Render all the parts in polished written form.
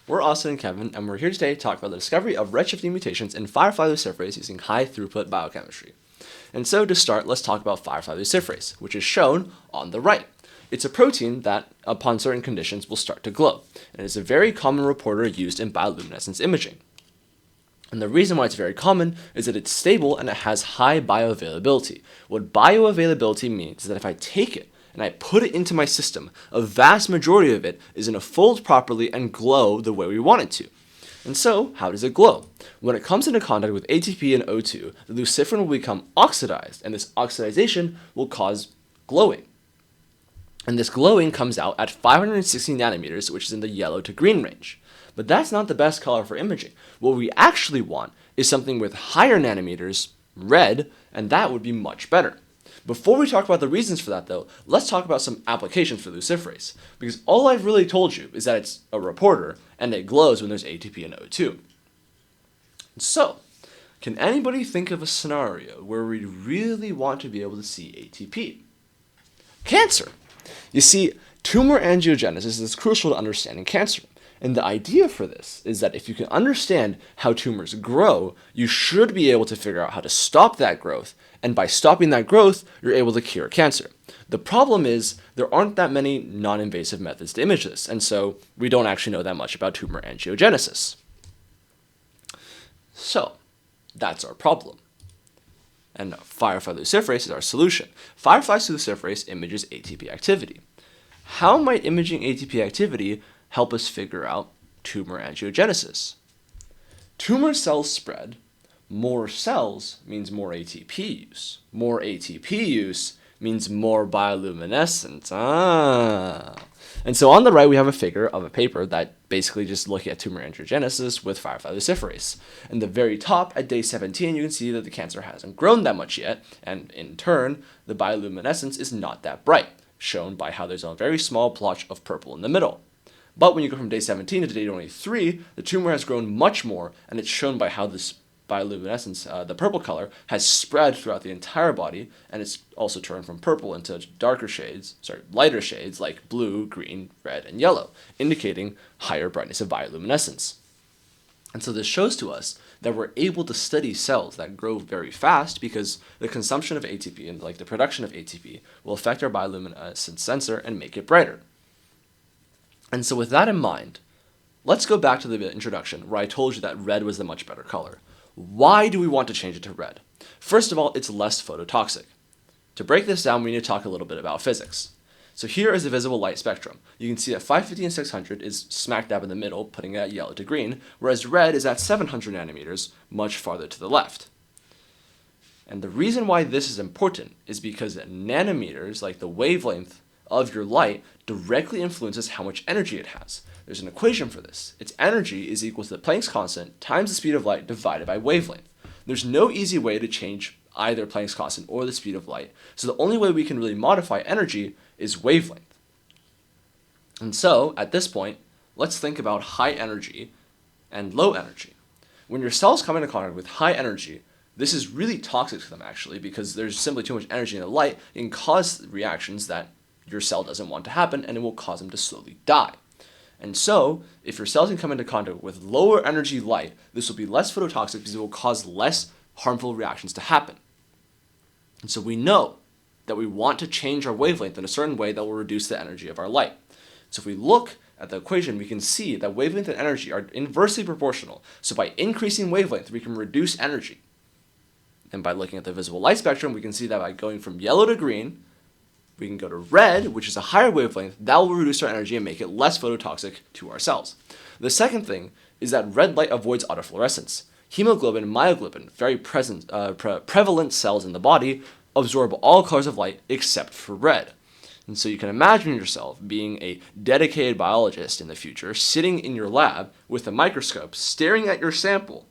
We're Austin and Kevin, and we're here today to talk about the discovery of redshifting mutations in Firefly Luciferase using high-throughput biochemistry. And so to start, let's talk about Firefly Luciferase, which is shown on the right. It's a protein that, upon certain conditions, will start to glow, and is a very common reporter used in bioluminescence imaging. And the reason why it's very common is that it's stable and it has high bioavailability. What bioavailability means is that if I take it and I put it into my system, a vast majority of it is going to fold properly and glow the way we want it to. And so, how does it glow? When it comes into contact with ATP and O2, the luciferin will become oxidized, and this oxidization will cause glowing. And this glowing comes out at 560 nanometers, which is in the yellow to green range. But that's not the best color for imaging. What we actually want is something with higher nanometers, red, and that would be much better. Before we talk about the reasons for that, though, let's talk about some applications for luciferase, because all I've really told you is that it's a reporter, and it glows when there's ATP and O2. So, can anybody think of a scenario where we really want to be able to see ATP? Cancer! You see, tumor angiogenesis is crucial to understanding cancer. And the idea for this is that if you can understand how tumors grow, you should be able to figure out how to stop that growth, and by stopping that growth, you're able to cure cancer. The problem is there aren't that many non-invasive methods to image this, and so we don't actually know that much about tumor angiogenesis. So, that's our problem. And Firefly Luciferase is our solution. Firefly Luciferase images ATP activity. How might imaging ATP activity help us figure out tumor angiogenesis? Tumor cells spread. More cells means more ATP use. More ATP use means more bioluminescence. And so on the right, we have a figure of a paper that basically just looking at tumor angiogenesis with Firefly Luciferase. And the very top, at day 17, you can see that the cancer hasn't grown that much yet, and in turn, the bioluminescence is not that bright, shown by how there's a very small blotch of purple in the middle. But when you go from day 17 to day 23, the tumor has grown much more, and it's shown by how this bioluminescence, the purple color, has spread throughout the entire body, and it's also turned from purple into lighter shades like blue, green, red, and yellow, indicating higher brightness of bioluminescence. And so this shows to us that we're able to study cells that grow very fast because the consumption of ATP and the production of ATP will affect our bioluminescence sensor and make it brighter. And so with that in mind, let's go back to the introduction where I told you that red was the much better color. Why do we want to change it to red? First of all, it's less phototoxic. To break this down, we need to talk a little bit about physics. So here is the visible light spectrum. You can see that 550 and 600 is smack dab in the middle, putting it at yellow to green, whereas red is at 700 nanometers, much farther to the left. And the reason why this is important is because nanometers, like the wavelength of your light, directly influences how much energy it has. There's an equation for this. Its energy is equal to the Planck's constant times the speed of light divided by wavelength. There's no easy way to change either Planck's constant or the speed of light, so the only way we can really modify energy is wavelength. And so, at this point, let's think about high energy and low energy. When your cells come into contact with high energy, this is really toxic to them actually, because there's simply too much energy in the light. It can cause reactions that your cell doesn't want to happen, and it will cause them to slowly die. And so, if your cells can come into contact with lower energy light, this will be less phototoxic because it will cause less harmful reactions to happen. And so we know that we want to change our wavelength in a certain way that will reduce the energy of our light. So if we look at the equation, we can see that wavelength and energy are inversely proportional. So by increasing wavelength, we can reduce energy. And by looking at the visible light spectrum, we can see that by going from yellow to green, we can go to red, which is a higher wavelength. That will reduce our energy and make it less phototoxic to our cells. The second thing is that red light avoids autofluorescence. Hemoglobin and myoglobin, very prevalent cells in the body, absorb all colors of light except for red. And so you can imagine yourself being a dedicated biologist in the future, sitting in your lab with a microscope, staring at your sample,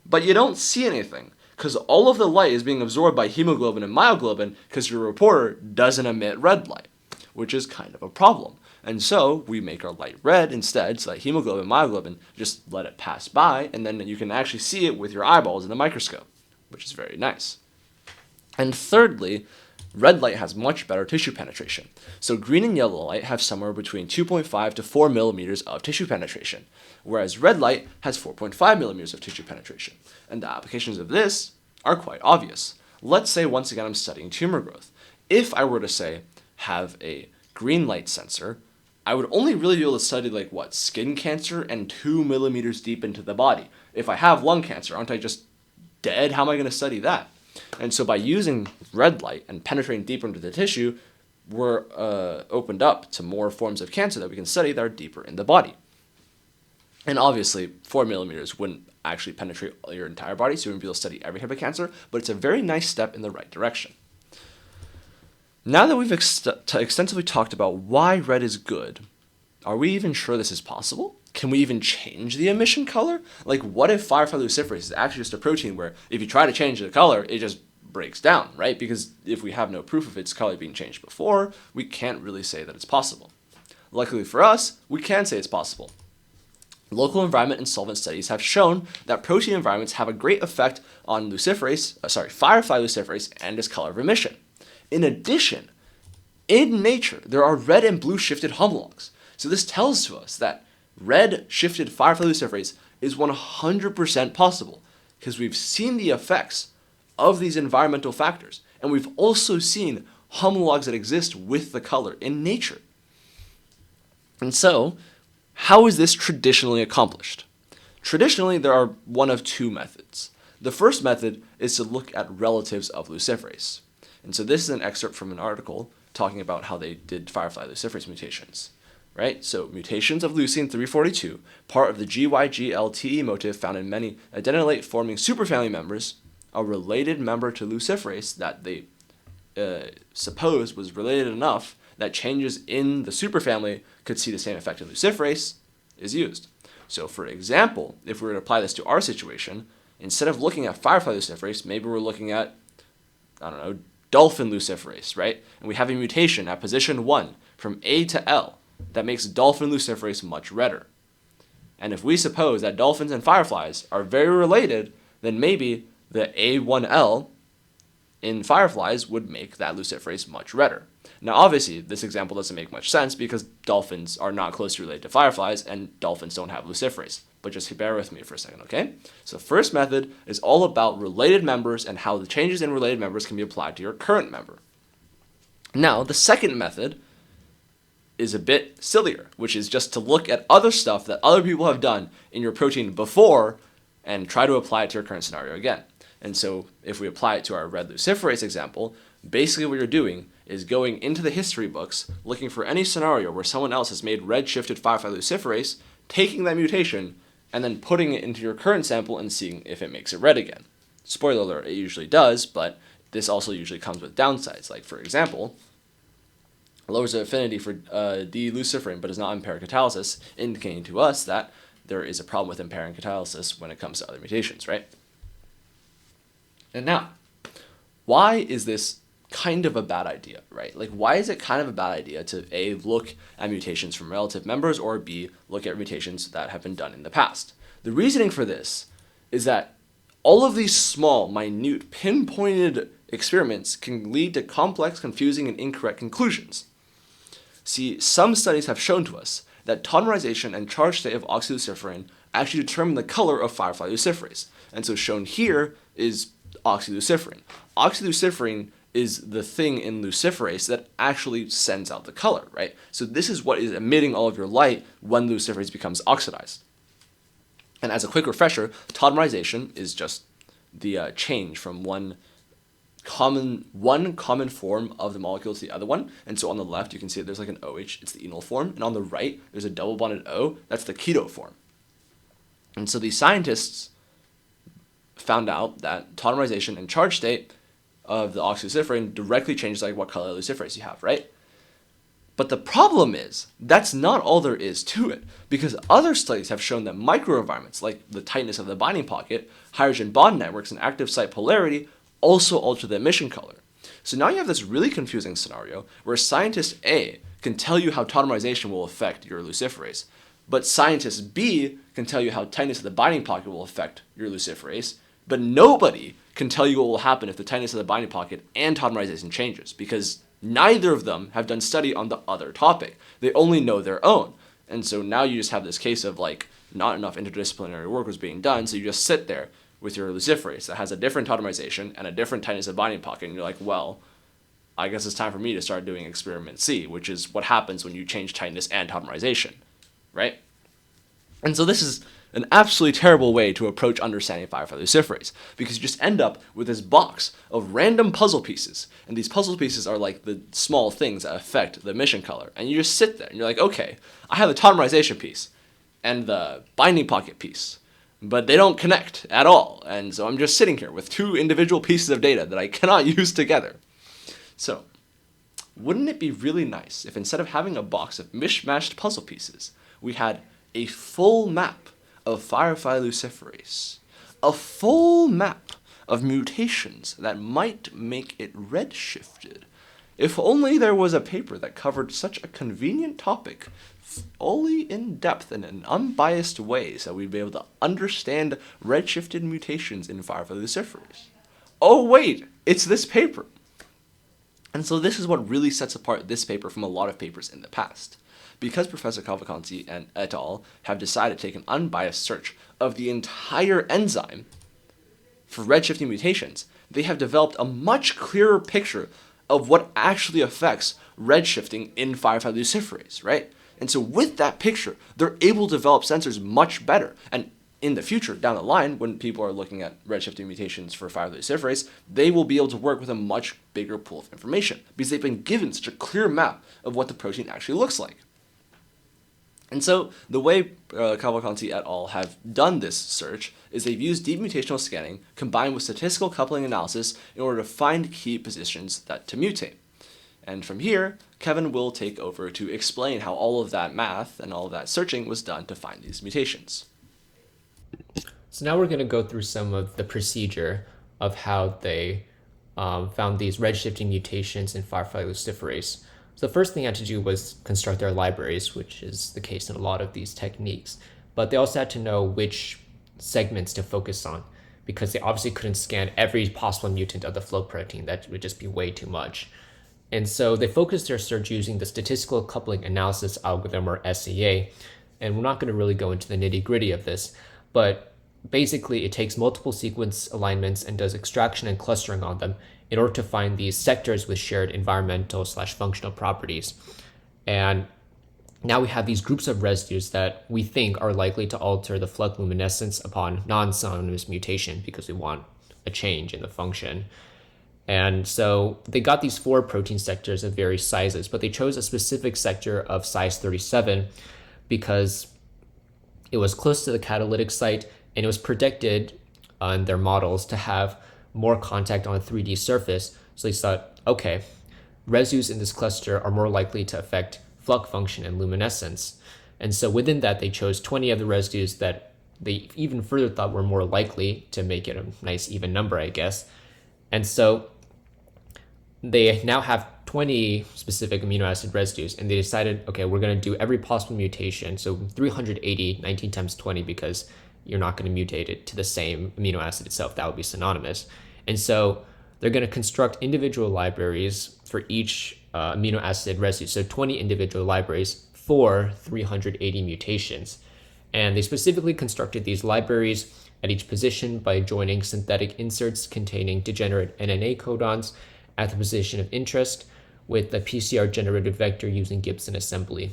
but you don't see anything, because all of the light is being absorbed by hemoglobin and myoglobin because your reporter doesn't emit red light, which is kind of a problem. And so we make our light red instead, so that hemoglobin and myoglobin just let it pass by, and then you can actually see it with your eyeballs in the microscope, which is very nice. And thirdly, red light has much better tissue penetration. So green and yellow light have somewhere between 2.5 to 4 millimeters of tissue penetration, whereas red light has 4.5 millimeters of tissue penetration. And the applications of this are quite obvious. Let's say, once again, I'm studying tumor growth. If I were to, say, have a green light sensor, I would only really be able to study, skin cancer and 2 millimeters deep into the body. If I have lung cancer, aren't I just dead? How am I going to study that? And so by using red light and penetrating deeper into the tissue, we're opened up to more forms of cancer that we can study that are deeper in the body. And obviously, 4 millimeters wouldn't actually penetrate your entire body, so you wouldn't be able to study every type of cancer, but it's a very nice step in the right direction. Now that we've extensively talked about why red is good, are we even sure this is possible? Can we even change the emission color? What if Firefly Luciferase is actually just a protein where if you try to change the color, it just breaks down, right? Because if we have no proof of its color being changed before, we can't really say that it's possible. Luckily for us, we can say it's possible. Local environment and solvent studies have shown that protein environments have a great effect on Firefly Luciferase and its color of emission. In addition, in nature, there are red and blue shifted homologs. So this tells to us that red shifted Firefly Luciferase is 100% possible because we've seen the effects of these environmental factors, and we've also seen homologs that exist with the color in nature. And so, how is this traditionally accomplished? Traditionally, there are one of two methods. The first method is to look at relatives of luciferase. And so this is an excerpt from an article talking about how they did Firefly Luciferase mutations. Right? So mutations of leucine 342, part of the GYGLTE motif found in many adenylate-forming superfamily members, a related member to luciferase that they suppose was related enough that changes in the superfamily could see the same effect in luciferase, is used. So for example, if we were to apply this to our situation, instead of looking at Firefly Luciferase, maybe we're looking at, dolphin luciferase, right? And we have a mutation at position 1 from A to L that makes dolphin luciferase much redder. And if we suppose that dolphins and fireflies are very related, then maybe the A1L in fireflies would make that luciferase much redder. Now obviously this example doesn't make much sense because dolphins are not closely related to fireflies and dolphins don't have luciferase. But just bear with me for a second, okay? So the first method is all about related members and how the changes in related members can be applied to your current member. Now the second method is a bit sillier, which is just to look at other stuff that other people have done in your protein before and try to apply it to your current scenario again. And so if we apply it to our red luciferase example, basically what you're doing is going into the history books, looking for any scenario where someone else has made red-shifted Firefly Luciferase, taking that mutation, and then putting it into your current sample and seeing if it makes it red again. Spoiler alert, it usually does, but this also usually comes with downsides. Like, for example, lowers the affinity for D-luciferin, but does not impair catalysis, indicating to us that there is a problem with impairing catalysis when it comes to other mutations, right? And now, why is this kind of a bad idea, right? Why is it kind of a bad idea to A, look at mutations from relative members, or B, look at mutations that have been done in the past? The reasoning for this is that all of these small, minute, pinpointed experiments can lead to complex, confusing, and incorrect conclusions. See, some studies have shown to us that tautomerization and charge state of oxyluciferin actually determine the color of Firefly Luciferase. And so shown here is oxyluciferin. Oxyluciferin is the thing in luciferase that actually sends out the color, right? So this is what is emitting all of your light when luciferase becomes oxidized. And as a quick refresher, tautomerization is just the change from one common form of the molecule to the other one. And so on the left, you can see that there's an OH, it's the enol form. And on the right, there's a double bonded O, that's the keto form. And so these scientists found out that tautomerization and charge state of the oxyluciferin directly changes what color luciferase you have, right? But the problem is, that's not all there is to it, because other studies have shown that microenvironments, like the tightness of the binding pocket, hydrogen bond networks, and active site polarity, also alter the emission color. So now you have this really confusing scenario where scientist A can tell you how tautomerization will affect your luciferase, but scientist B can tell you how tightness of the binding pocket will affect your luciferase, but nobody can tell you what will happen if the tightness of the binding pocket and tautomerization changes, because neither of them have done study on the other topic. They only know their own. And so now you just have this case of like not enough interdisciplinary work was being done, so you just sit there with your luciferase that has a different tautomerization and a different tightness of binding pocket, and you're like, well, I guess it's time for me to start doing experiment C, which is what happens when you change tightness and tautomerization, right? And so this is an absolutely terrible way to approach understanding Firefly Luciferase, because you just end up with this box of random puzzle pieces, and these puzzle pieces are like the small things that affect the emission color, and you just sit there and you're like, okay, I have the tautomerization piece and the binding pocket piece, but they don't connect at all, and so I'm just sitting here with two individual pieces of data that I cannot use together. So, wouldn't it be really nice if instead of having a box of mishmashed puzzle pieces, we had a full map of Firefly Luciferase, a full map of mutations that might make it redshifted? If only there was a paper that covered such a convenient topic, fully in depth and in an unbiased way, so we'd be able to understand redshifted mutations in Firefly Luciferase. Oh wait, it's this paper! And so this is what really sets apart this paper from a lot of papers in the past. Because Professor Cavalcanti and et al. Have decided to take an unbiased search of the entire enzyme for redshifting mutations, they have developed a much clearer picture of what actually affects redshifting in Firefly Luciferase, right? And so with that picture, they're able to develop sensors much better. And in the future, down the line, when people are looking at redshifting mutations for Firefly Luciferase, they will be able to work with a much bigger pool of information because they've been given such a clear map of what the protein actually looks like. And so the way Cavalcanti et al. Have done this search is they've used deep mutational scanning combined with statistical coupling analysis in order to find key positions that to mutate. And from here, Kevin will take over to explain how all of that math and all of that searching was done to find these mutations. So now we're going to go through some of the procedure of how they found these redshifting mutations in Firefly Luciferase. So the first thing they had to do was construct their libraries, which is the case in a lot of these techniques. But they also had to know which segments to focus on, because they obviously couldn't scan every possible mutant of the flow protein. That would just be way too much. And so they focused their search using the statistical coupling analysis algorithm, or SCA. And we're not going to really go into the nitty-gritty of this, but basically it takes multiple sequence alignments and does extraction and clustering on them in order to find these sectors with shared environmental/functional properties. And now we have these groups of residues that we think are likely to alter the flood luminescence upon non-synonymous mutation because we want a change in the function. And so they got these 4 protein sectors of various sizes, but they chose a specific sector of size 37 because it was close to the catalytic site, and it was predicted in their models to have more contact on a 3D surface. So they thought, okay, residues in this cluster are more likely to affect flux function and luminescence. And so within that, they chose 20 of the residues that they even further thought were more likely to make it a nice even number, I guess. And so they now have 20 specific amino acid residues, and they decided, okay, we're going to do every possible mutation. So 380, 19 times 20, because you're not going to mutate it to the same amino acid itself. That would be synonymous. And so they're going to construct individual libraries for each amino acid residue. So 20 individual libraries for 380 mutations. And they specifically constructed these libraries at each position by joining synthetic inserts containing degenerate NNA codons at the position of interest with the PCR generated vector using Gibson assembly.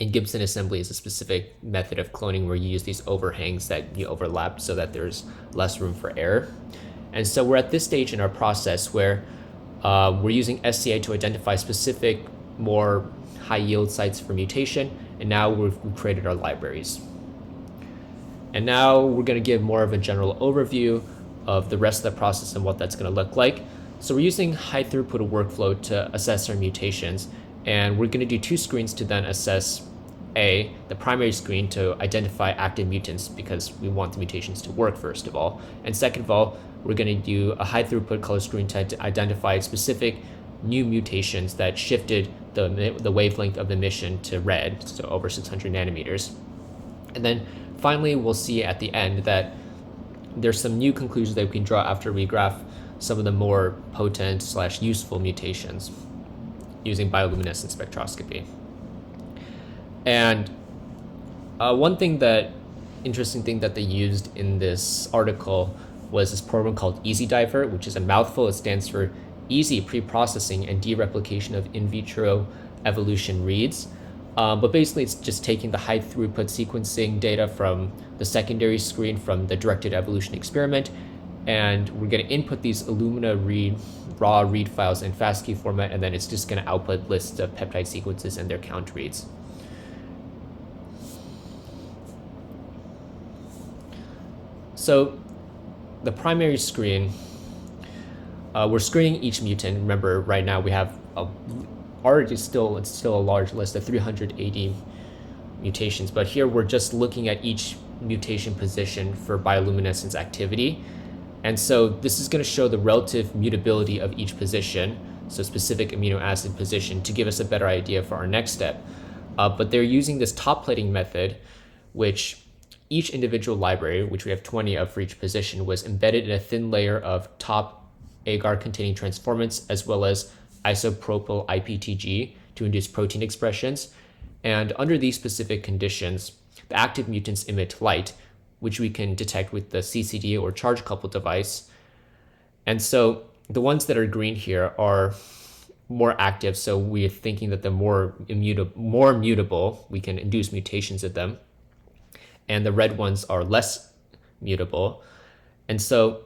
And Gibson assembly is a specific method of cloning where you use these overhangs that you overlap so that there's less room for error. And so we're at this stage in our process where we're using SCA to identify specific, more high yield sites for mutation, and now we've created our libraries. And now we're going to give more of a general overview of the rest of the process and what that's going to look like. So we're using high throughput workflow to assess our mutations, and we're going to do 2 screens to then assess the primary screen to identify active mutants because we want the mutations to work first of all. And second of all, we're going to do a high throughput color screen to identify specific new mutations that shifted the wavelength of emission to red, so over 600 nanometers. And then finally, we'll see at the end that there's some new conclusions that we can draw after we graph some of the more potent / useful mutations using bioluminescent spectroscopy. And one interesting thing that they used in this article was this program called EasyDiver, which is a mouthful. It stands for Easy Pre-Processing and Dereplication of In Vitro Evolution Reads. But basically, it's just taking the high throughput sequencing data from the secondary screen from the directed evolution experiment, and we're going to input these Illumina raw read files in FASTQ format, and then it's just going to output lists of peptide sequences and their count reads. So the primary screen, we're screening each mutant. Remember, right now we have it's still a large list of 380 mutations, but here we're just looking at each mutation position for bioluminescence activity. And so this is going to show the relative mutability of each position, so specific amino acid position, to give us a better idea for our next step. But they're using this top plating method, which each individual library, which we have 20 of for each position, was embedded in a thin layer of top agar-containing transformants, as well as isopropyl IPTG to induce protein expressions. And under these specific conditions, the active mutants emit light, which we can detect with the CCD or charge coupled device. And so the ones that are green here are more active, so we're thinking that the more mutable, we can induce mutations of them. And the red ones are less mutable. And so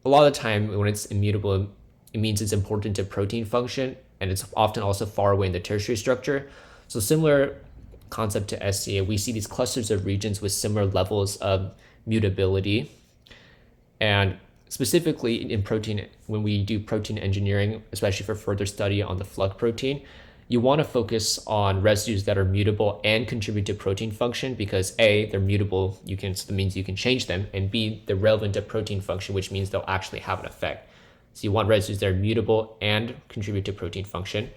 a lot of the time when it's immutable, it means it's important to protein function, and it's often also far away in the tertiary structure. So similar concept to SCA, we see these clusters of regions with similar levels of mutability. And specifically in protein, when we do protein engineering, especially for further study on the FLUC protein, you want to focus on residues that are mutable and contribute to protein function, because A, they're mutable, so that means you can change them, and B, they're relevant to protein function, which means they'll actually have an effect. So you want residues that are mutable and contribute to protein function.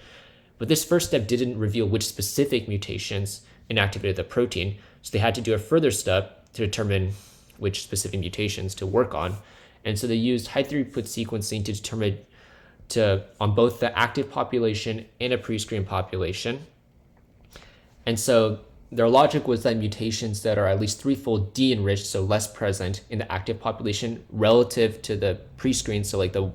But this first step didn't reveal which specific mutations inactivated the protein, so they had to do a further step to determine which specific mutations to work on. And so they used high throughput sequencing to determine on both the active population and a pre-screen population. And so their logic was that mutations that are at least threefold de-enriched, so less present in the active population relative to the pre-screen, so like the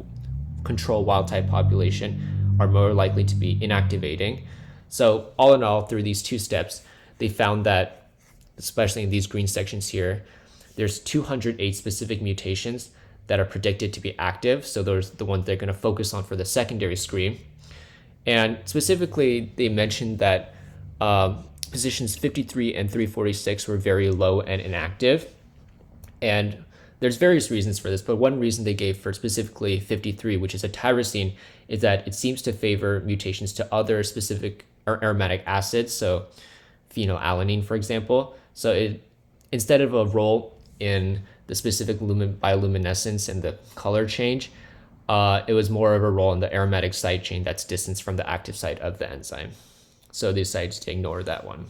control wild type population, are more likely to be inactivating. So all in all, through these two steps, they found that, especially in these green sections here, there's 208 specific mutations that are predicted to be active. So those are the ones they're going to focus on for the secondary screen. And specifically, they mentioned that positions 53 and 346 were very low and inactive. And there's various reasons for this, but one reason they gave for specifically 53, which is a tyrosine, is that it seems to favor mutations to other specific aromatic acids, so phenylalanine, for example. So instead of a role in the specific bioluminescence and the color change, it was more of a role in the aromatic side chain that's distanced from the active site of the enzyme. So they decided to ignore that one.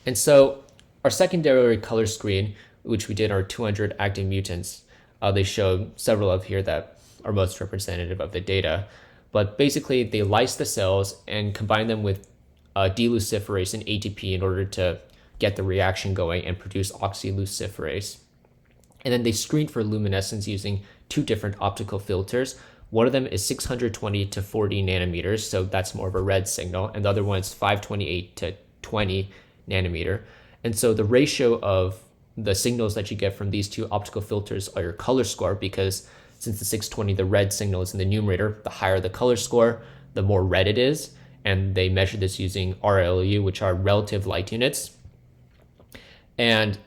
And so our secondary color screen, which we did our 200 active mutants, they showed several of here that are most representative of the data. But basically, they lysed the cells and combined them with D-luciferase and ATP in order to get the reaction going and produce oxyluciferase. And then they screened for luminescence using two different optical filters. One of them is 620 to 40 nanometers, so that's more of a red signal, and the other one is 528 to 20 nanometer. And so the ratio of the signals that you get from these two optical filters are your color score, because since the 620, the red signal is in the numerator, the higher the color score, the more red it is. And they measure this using RLU, which are relative light units. And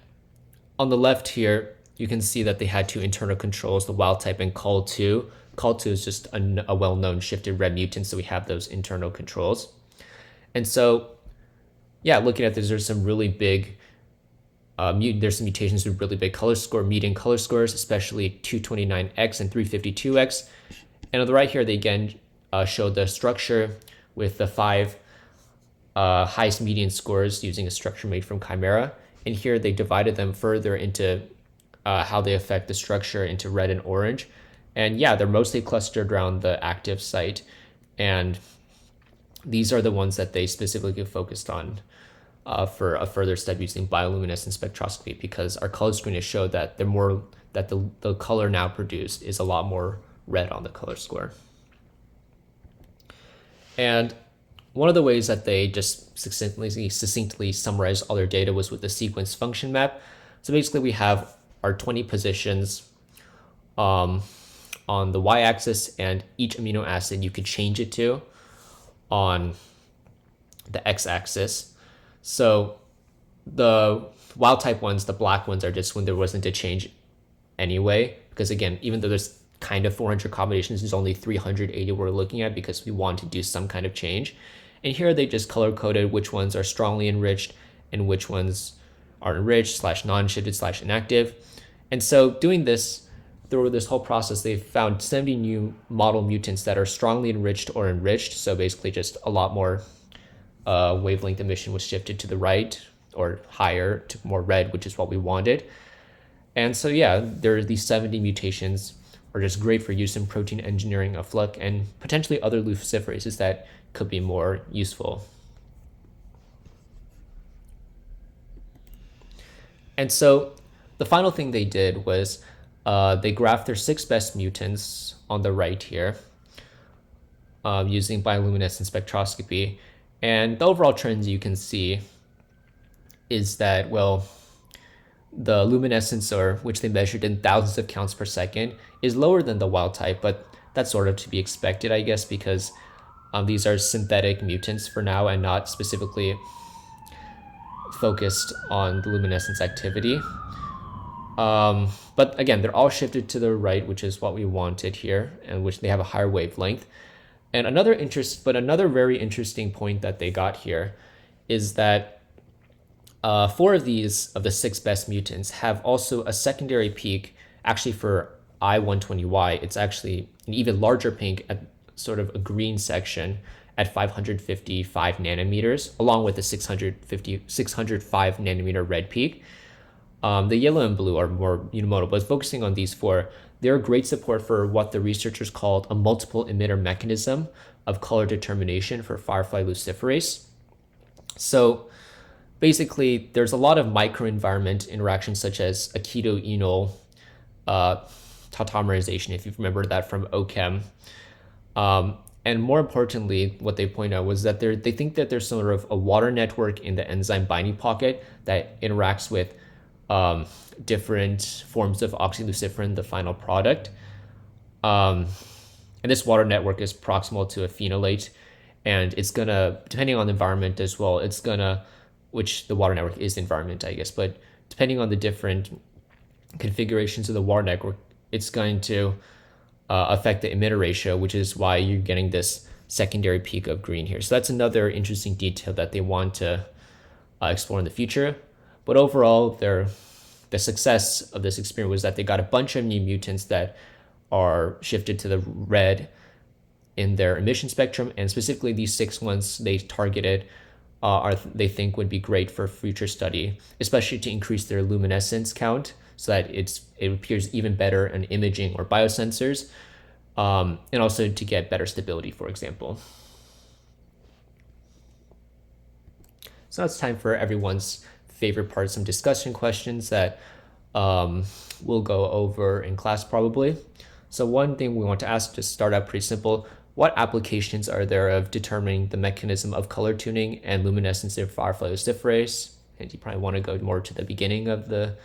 on the left here, you can see that they had two internal controls, the wild type and CUL2. CUL2 is just a well-known shifted red mutant, so we have those internal controls. And so, yeah, looking at this, there's some really big, there's some mutations with really big color score, median color scores, especially 229X and 352X. And on the right here, they again show the structure with the 5 highest median scores using a structure made from Chimera. And here they divided them further into how they affect the structure into red and orange. And yeah, they're mostly clustered around the active site. And these are the ones that they specifically focused on for a further study using bioluminescent spectroscopy, because our color screen has showed that the color now produced is a lot more red on the color square. And one of the ways that they just succinctly summarized all their data was with the sequence function map. So basically we have our 20 positions on the y-axis, and each amino acid you could change it to on the x-axis. So the wild type ones, the black ones, are just when there wasn't a change anyway, because again, even though there's kind of 400 combinations, there's only 380 we're looking at because we want to do some kind of change. And here they just color coded which ones are strongly enriched and which ones are enriched / non-shifted / inactive. And so doing this, through this whole process, they found 70 new model mutants that are strongly enriched or enriched. So basically just a lot more wavelength emission was shifted to the right or higher to more red, which is what we wanted. And so yeah, there are these 70 mutations are just great for use in protein engineering of FLUC and potentially other luciferases that could be more useful. And so the final thing they did was they graphed their 6 best mutants on the right here using bioluminescent spectroscopy. And the overall trends you can see is that, well, the luminescence, or which they measured in thousands of counts per second, is lower than the wild type, but that's sort of to be expected, I guess, because these are synthetic mutants for now and not specifically focused on the luminescence activity. But again, they're all shifted to the right, which is what we wanted here, and which they have a higher wavelength. And another very interesting point that they got here is that 4 of these, of the 6 best mutants, have also a secondary peak. Actually, for I120Y, it's actually an even larger peak at sort of a green section at 555 nanometers, along with the 605 nanometer red peak. The yellow and blue are more unimodal, but focusing on these 4, they're great support for what the researchers called a multiple emitter mechanism of color determination for Firefly Luciferase. So basically, there's a lot of microenvironment interactions, such as aceto-enol tautomerization, if you remember that from OChem. And more importantly, what they point out was that they think that there's sort of a water network in the enzyme binding pocket that interacts with different forms of oxyluciferin, the final product. And this water network is proximal to a phenolate, and it's gonna, depending on the environment as well, it's gonna, which the water network is the environment, I guess, but depending on the different configurations of the water network, it's going to affect the emitter ratio, which is why you're getting this secondary peak of green here. So that's another interesting detail that they want to explore in the future. But overall, the success of this experiment was that they got a bunch of new mutants that are shifted to the red in their emission spectrum, and specifically these 6 ones they targeted they think would be great for future study, especially to increase their luminescence count so that it appears even better in imaging or biosensors, and also to get better stability, for example. So now it's time for everyone's favorite part, some discussion questions that we'll go over in class probably. So one thing we want to ask, to start out pretty simple: what applications are there of determining the mechanism of color tuning and luminescence in Firefly Luciferase? And you probably want to go more to the beginning of the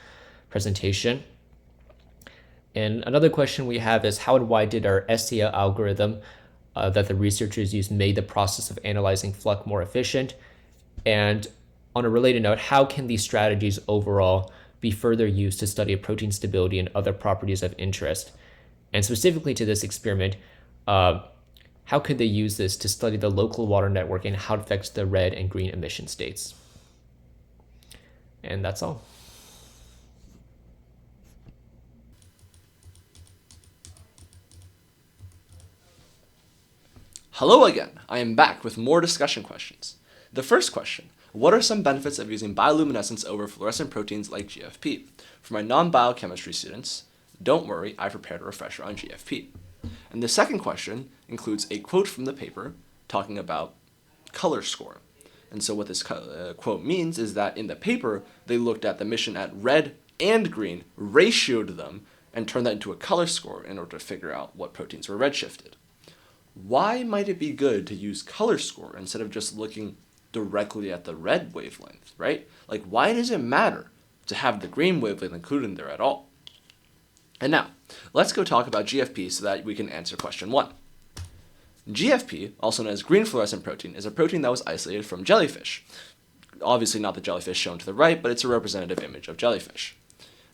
presentation. And another question we have is, how and why did our STL algorithm that the researchers used made the process of analyzing FLUC more efficient? And on a related note, how can these strategies overall be further used to study protein stability and other properties of interest? And specifically to this experiment, how could they use this to study the local water network and how it affects the red and green emission states? And that's all. Hello again. I am back with more discussion questions. The first question: What are some benefits of using bioluminescence over fluorescent proteins like GFP? For my non-biochemistry students, don't worry, I prepared a refresher on GFP. And the second question includes a quote from the paper talking about color score. And so what this quote means is that in the paper, they looked at the emission at red and green, ratioed them, and turned that into a color score in order to figure out what proteins were redshifted. Why might it be good to use color score instead of just looking directly at the red wavelength, right? Like, why does it matter to have the green wavelength included in there at all? And now, let's go talk about GFP so that we can answer question 1. GFP, also known as green fluorescent protein, is a protein that was isolated from jellyfish. Obviously not the jellyfish shown to the right, but it's a representative image of jellyfish.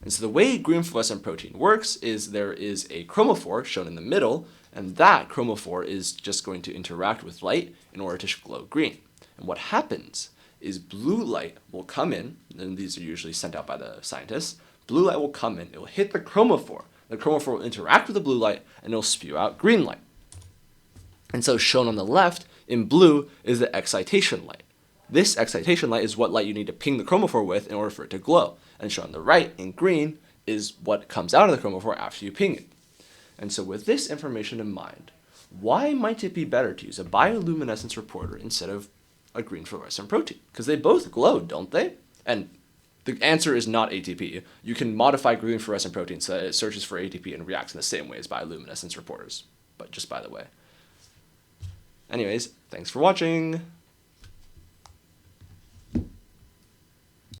And so the way green fluorescent protein works is there is a chromophore shown in the middle, and that chromophore is just going to interact with light in order to glow green. And what happens is blue light will come in, and these are usually sent out by the scientists. Blue light will come in, it will hit the chromophore. The chromophore will interact with the blue light, and it'll spew out green light. And so shown on the left, in blue, is the excitation light. This excitation light is what light you need to ping the chromophore with in order for it to glow. And shown on the right, in green, is what comes out of the chromophore after you ping it. And so with this information in mind, why might it be better to use a bioluminescence reporter instead of a green fluorescent protein? Because they both glow, don't they? And the answer is not ATP. You can modify green fluorescent protein so that it searches for ATP and reacts in the same way as bioluminescence reporters. But just by the way. Anyways, thanks for watching.